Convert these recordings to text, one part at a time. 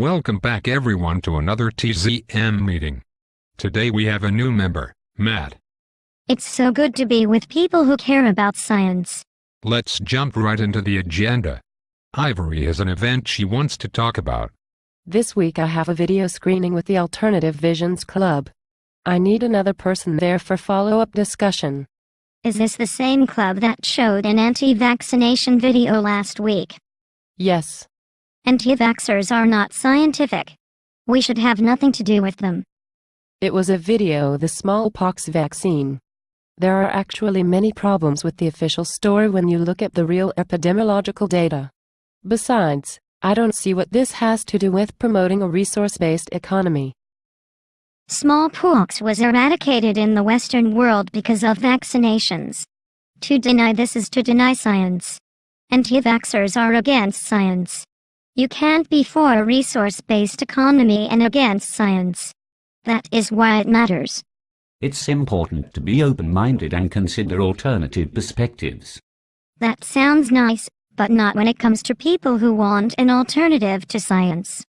Welcome back everyone to another TZM meeting. Today we have a new member, Matt. It's so good to be with people who care about science. Let's jump right into the agenda. Ivory has an event she wants to talk about. This week I have a video screening with the Alternative Visions Club. I need another person there for follow-up discussion. Is this the same club that showed an anti-vaccination video last week? Yes. Anti-vaxxers are not scientific. We should have nothing to do with them. It was a video of the smallpox vaccine. There are actually many problems with the official story when you look at the real epidemiological data. Besides, I don't see what this has to do with promoting a resource-based economy. Smallpox was eradicated in the Western world because of vaccinations. To deny this is to deny science. Anti-vaxxers are against science. You can't be for a resource-based economy and against science. That is why it matters. It's important to be open-minded and consider alternative perspectives. That sounds nice, but not when it comes to people who want an alternative to science.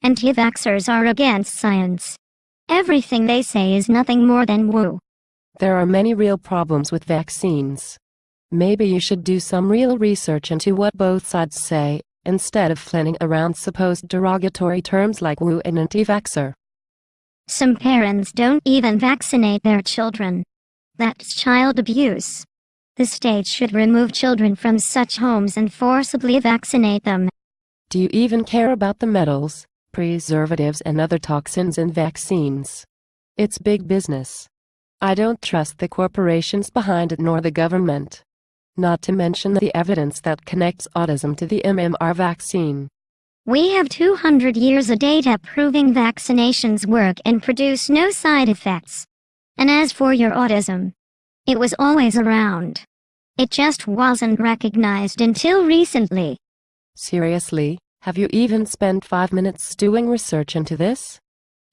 Anti-vaxxers are against science. Everything they say is nothing more than woo. There are many real problems with vaccines. Maybe you should do some real research into what both sides say, instead of flinging around supposed derogatory terms like woo and anti-vaxxer. Some parents don't even vaccinate their children. That's child abuse. The state should remove children from such homes and forcibly vaccinate them. Do you even care about the metals, preservatives and other toxins in vaccines? It's big business. I don't trust the corporations behind it nor the government. Not to mention the evidence that connects autism to the MMR vaccine. We have 200 years of data proving vaccinations work and produce no side effects. And as for your autism, it was always around. It just wasn't recognized until recently. Seriously, have you even spent 5 minutes doing research into this?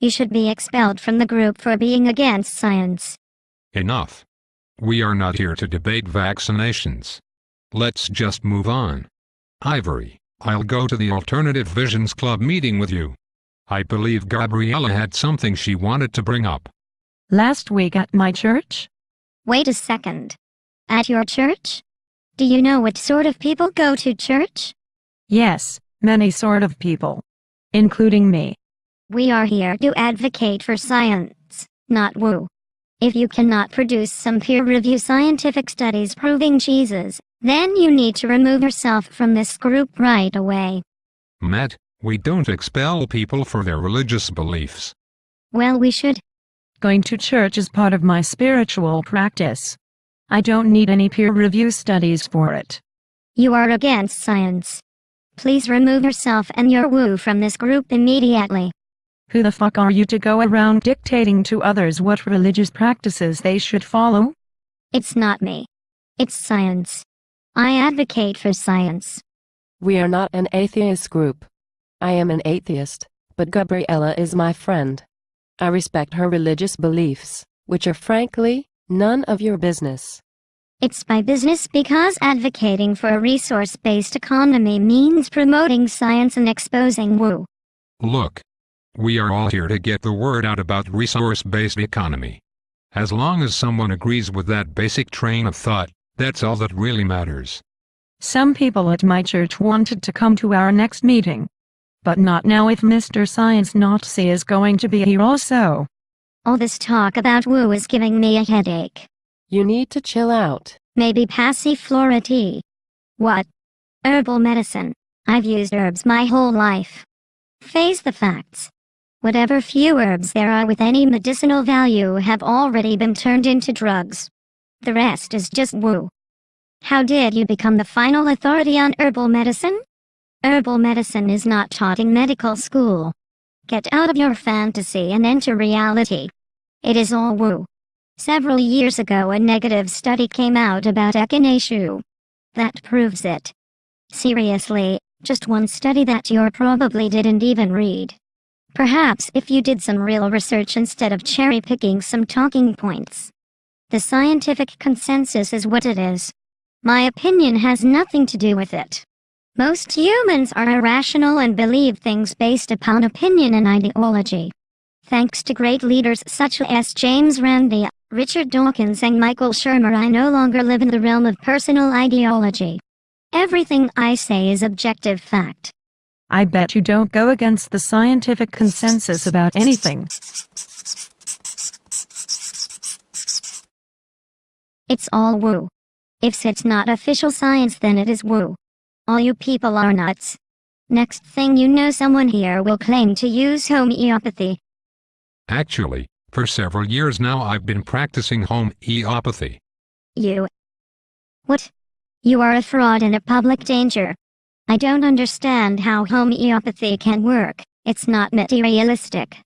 You should be expelled from the group for being against science. Enough. We are not here to debate vaccinations. Let's just move on. Ivory, I'll go to the Alternative Visions Club meeting with you. I believe Gabriella had something she wanted to bring up. Last week at my church? Wait a second. At your church? Do you know what sort of people go to church? Yes, many sort of people. Including me. We are here to advocate for science, not woo. If you cannot produce some peer-reviewed scientific studies proving Jesus, then you need to remove yourself from this group right away. Matt, we don't expel people for their religious beliefs. Well, we should. Going to church is part of my spiritual practice. I don't need any peer-review studies for it. You are against science. Please remove yourself and your woo from this group immediately. Who the fuck are you to go around dictating to others what religious practices they should follow? It's not me. It's science. I advocate for science. We are not an atheist group. I am an atheist, but Gabriella is my friend. I respect her religious beliefs, which are frankly, none of your business. It's my business because advocating for a resource-based economy means promoting science and exposing woo. Look. We are all here to get the word out about resource-based economy. As long as someone agrees with that basic train of thought, that's all that really matters. Some people at my church wanted to come to our next meeting. But not now if Mr. Science Nazi is going to be here also. All this talk about woo is giving me a headache. You need to chill out. Maybe passiflora tea. What? Herbal medicine. I've used herbs my whole life. Face the facts. Whatever few herbs there are with any medicinal value have already been turned into drugs. The rest is just woo. How did you become the final authority on herbal medicine? Herbal medicine is not taught in medical school. Get out of your fantasy and enter reality. It is all woo. Several years ago a negative study came out about echinacea. That proves it. Seriously, just one study that you probably didn't even read. Perhaps if you did some real research instead of cherry-picking some talking points. The scientific consensus is what it is. My opinion has nothing to do with it. Most humans are irrational and believe things based upon opinion and ideology. Thanks to great leaders such as James Randi, Richard Dawkins and Michael Shermer, I no longer live in the realm of personal ideology. Everything I say is objective fact. I bet you don't go against the scientific consensus about anything. It's all woo. If it's not official science, then it is woo. All you people are nuts. Next thing you know, someone here will claim to use homeopathy. Actually, for several years now I've been practicing homeopathy. You. What? You are a fraud and a public danger. I don't understand how homeopathy can work. It's not materialistic.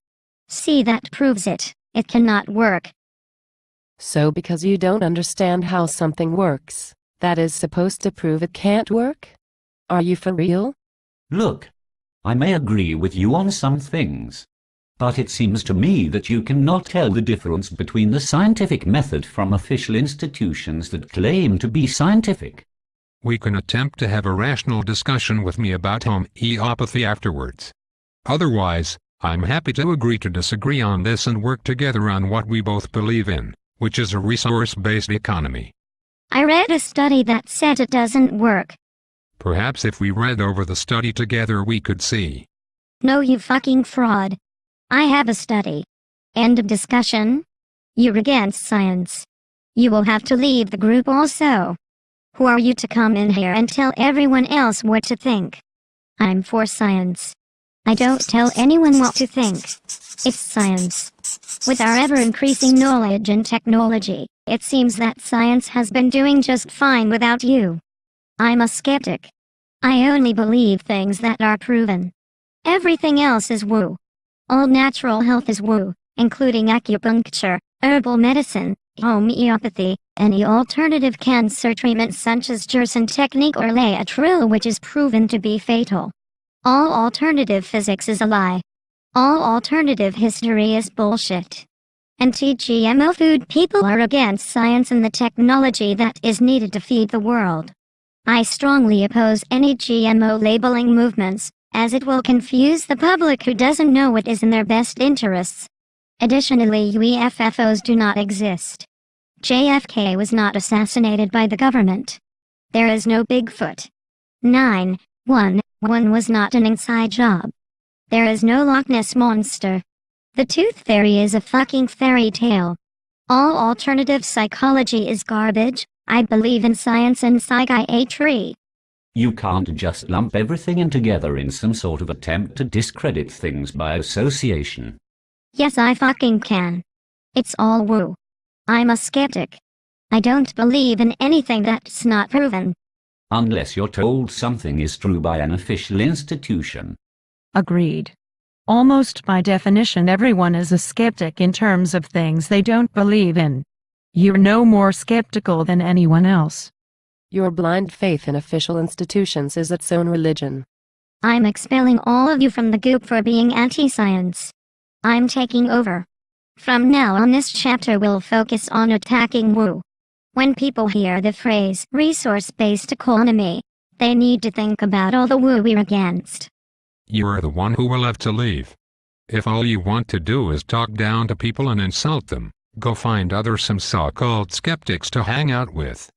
See, that proves it. It cannot work. So because you don't understand how something works, that is supposed to prove it can't work? Are you for real? Look, I may agree with you on some things, but it seems to me that you cannot tell the difference between the scientific method from official institutions that claim to be scientific. We can attempt to have a rational discussion with me about homeopathy afterwards. Otherwise, I'm happy to agree to disagree on this and work together on what we both believe in, which is a resource-based economy. I read a study that said it doesn't work. Perhaps if we read over the study together we could see. No, you fucking fraud. I have a study. End of discussion. You're against science. You will have to leave the group also. Who are you to come in here and tell everyone else what to think? I'm for science. I don't tell anyone what to think. It's science. With our ever-increasing knowledge and technology, it seems that science has been doing just fine without you. I'm a skeptic. I only believe things that are proven. Everything else is woo. All natural health is woo, including acupuncture, herbal medicine, homeopathy, any alternative cancer treatment such as Gerson technique or Laetrile, which is proven to be fatal. All alternative physics is a lie. All alternative history is bullshit. Anti-GMO food people are against science and the technology that is needed to feed the world. I strongly oppose any GMO labeling movements, as it will confuse the public who doesn't know what is in their best interests. Additionally, UFOs do not exist. JFK was not assassinated by the government. There is no Bigfoot. 911 was not an inside job. There is no Loch Ness monster. The Tooth Fairy is a fucking fairy tale. All alternative psychology is garbage. I believe in science and psychiatry. You can't just lump everything in together in some sort of attempt to discredit things by association. Yes, I fucking can. It's all woo. I'm a skeptic. I don't believe in anything that's not proven. Unless you're told something is true by an official institution. Agreed. Almost by definition, everyone is a skeptic in terms of things they don't believe in. You're no more skeptical than anyone else. Your blind faith in official institutions is its own religion. I'm expelling all of you from the goop for being anti-science. I'm taking over. From now on, this chapter will focus on attacking woo. When people hear the phrase resource-based economy, they need to think about all the woo we're against. You are the one who will have to leave. If all you want to do is talk down to people and insult them, go find some so-called skeptics to hang out with.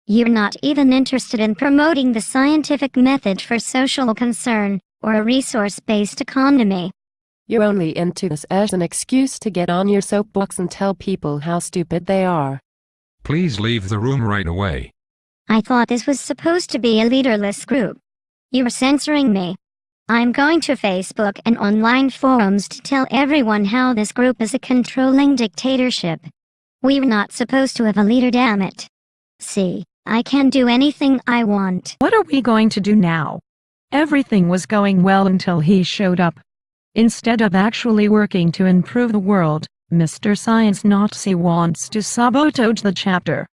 You're not even interested in promoting the scientific method for social concern, or a resource-based economy. You're only into this as an excuse to get on your soapbox and tell people how stupid they are. Please leave the room right away. I thought this was supposed to be a leaderless group. You're censoring me. I'm going to Facebook and online forums to tell everyone how this group is a controlling dictatorship. We're not supposed to have a leader, damn it. See, I can do anything I want. What are we going to do now? Everything was going well until he showed up. Instead of actually working to improve the world, Mr. Science Nazi wants to sabotage the chapter.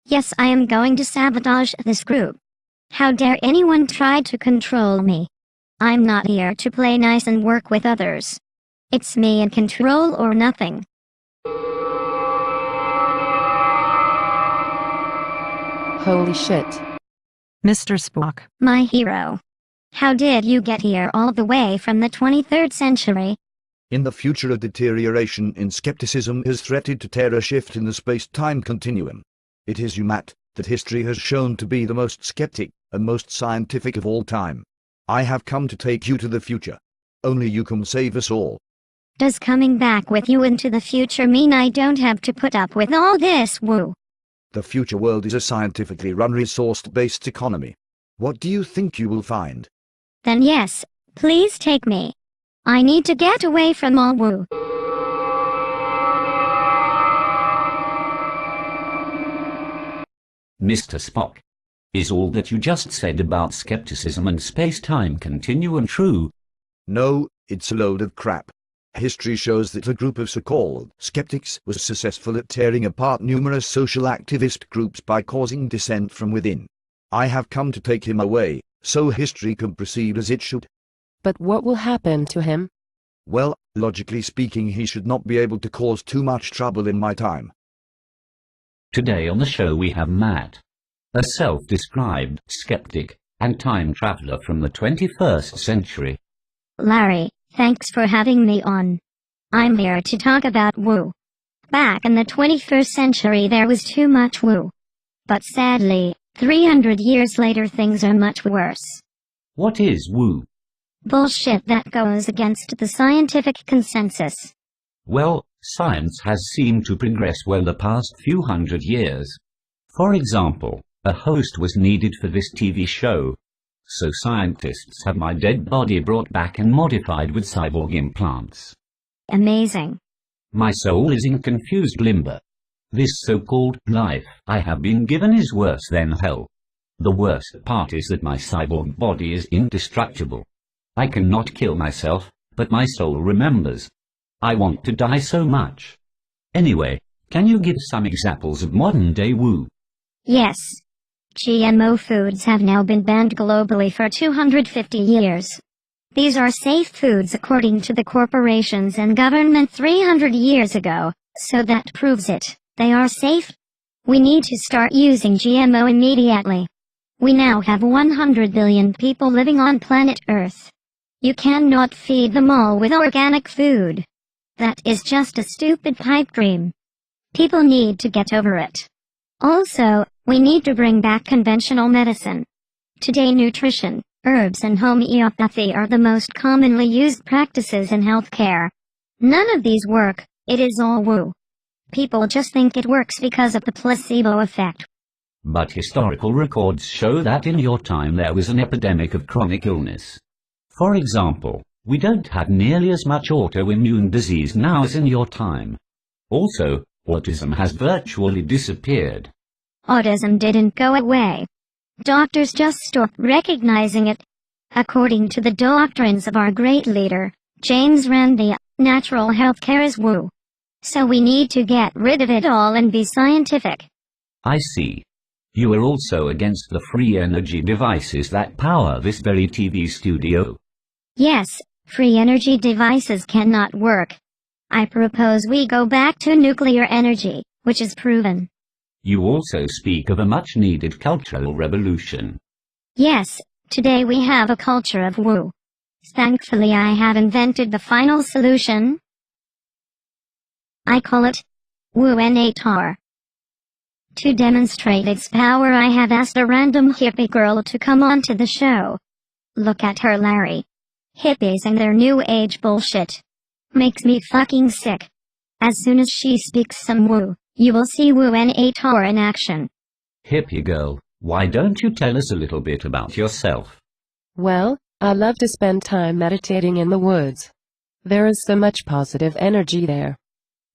Yes, I am going to sabotage this group. How dare anyone try to control me? I'm not here to play nice and work with others. It's me in control or nothing. Holy shit. Mr. Spock. My hero. How did you get here all the way from the 23rd century? In the future, a deterioration in skepticism is threatened to tear a shift in the space-time continuum. It is that history has shown to be the most skeptic and most scientific of all time. I have come to take you to the future. Only you can save us all. Does coming back with you into the future mean I don't have to put up with all this woo? The future world is a scientifically run resource-based economy. What do you think you will find? Then yes, please take me. I need to get away from all woo. Mr. Spock, is all that you just said about skepticism and space-time continuum true? No, it's a load of crap. History shows that a group of so-called skeptics was successful at tearing apart numerous social activist groups by causing dissent from within. I have come to take him away, so history can proceed as it should. But what will happen to him? Well, logically speaking, he should not be able to cause too much trouble in my time. Today on the show we have Matt, a self-described skeptic and time traveler from the 21st century. Larry, thanks for having me on. I'm here to talk about woo. Back in the 21st century there was too much woo. But sadly, 300 years later things are much worse. What is woo? Bullshit that goes against the scientific consensus. Well, science has seemed to progress well the past few hundred years. For example, a host was needed for this TV show. So scientists have my dead body brought back and modified with cyborg implants. Amazing. My soul is in confused limbo. This so-called life I have been given is worse than hell. The worst part is that my cyborg body is indestructible. I cannot kill myself, but my soul remembers. I want to die so much. Anyway, can you give some examples of modern-day woo? Yes. GMO foods have now been banned globally for 250 years. These are safe foods according to the corporations and government 300 years ago, so that proves it. They are safe. We need to start using GMO immediately. We now have 100 billion people living on planet Earth. You cannot feed them all with organic food. That is just a stupid pipe dream. People need to get over it. Also, we need to bring back conventional medicine. Today nutrition, herbs and homeopathy are the most commonly used practices in healthcare. None of these work, it is all woo. People just think it works because of the placebo effect. But historical records show that in your time there was an epidemic of chronic illness. For example, we don't have nearly as much autoimmune disease now as in your time. Also, autism has virtually disappeared. Autism didn't go away. Doctors just stopped recognizing it. According to the doctrines of our great leader, James Randi, natural healthcare is woo. So we need to get rid of it all and be scientific. I see. You are also against the free energy devices that power this very TV studio. Yes, free energy devices cannot work. I propose we go back to nuclear energy, which is proven. You also speak of a much-needed cultural revolution. Yes, today we have a culture of woo. Thankfully I have invented the final solution. I call it woo-natar. To demonstrate its power I have asked a random hippie girl to come onto the show. Look at her, Larry. Hippies and their new age bullshit. Makes me fucking sick. As soon as she speaks some woo, you will see woo-natar in action. Hippie girl, why don't you tell us a little bit about yourself? Well, I love to spend time meditating in the woods. There is so much positive energy there.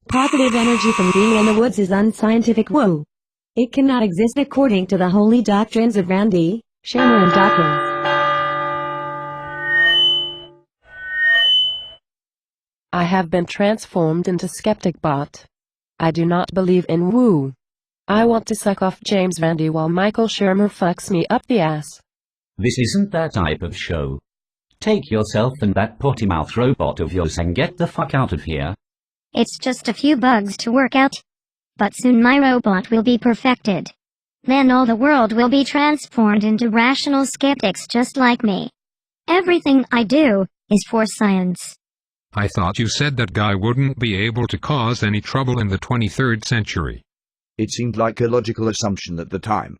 Positive energy from being in the woods is unscientific woo. It cannot exist according to the holy doctrines of Randi, Shamer and Dawkins. I have been transformed into Skeptic bot. I do not believe in woo. I want to suck off James Randi while Michael Shermer fucks me up the ass. This isn't that type of show. Take yourself and that potty-mouth robot of yours and get the fuck out of here. It's just a few bugs to work out. But soon my robot will be perfected. Then all the world will be transformed into rational skeptics just like me. Everything I do is for science. I thought you said that guy wouldn't be able to cause any trouble in the 23rd century. It seemed like a logical assumption at the time.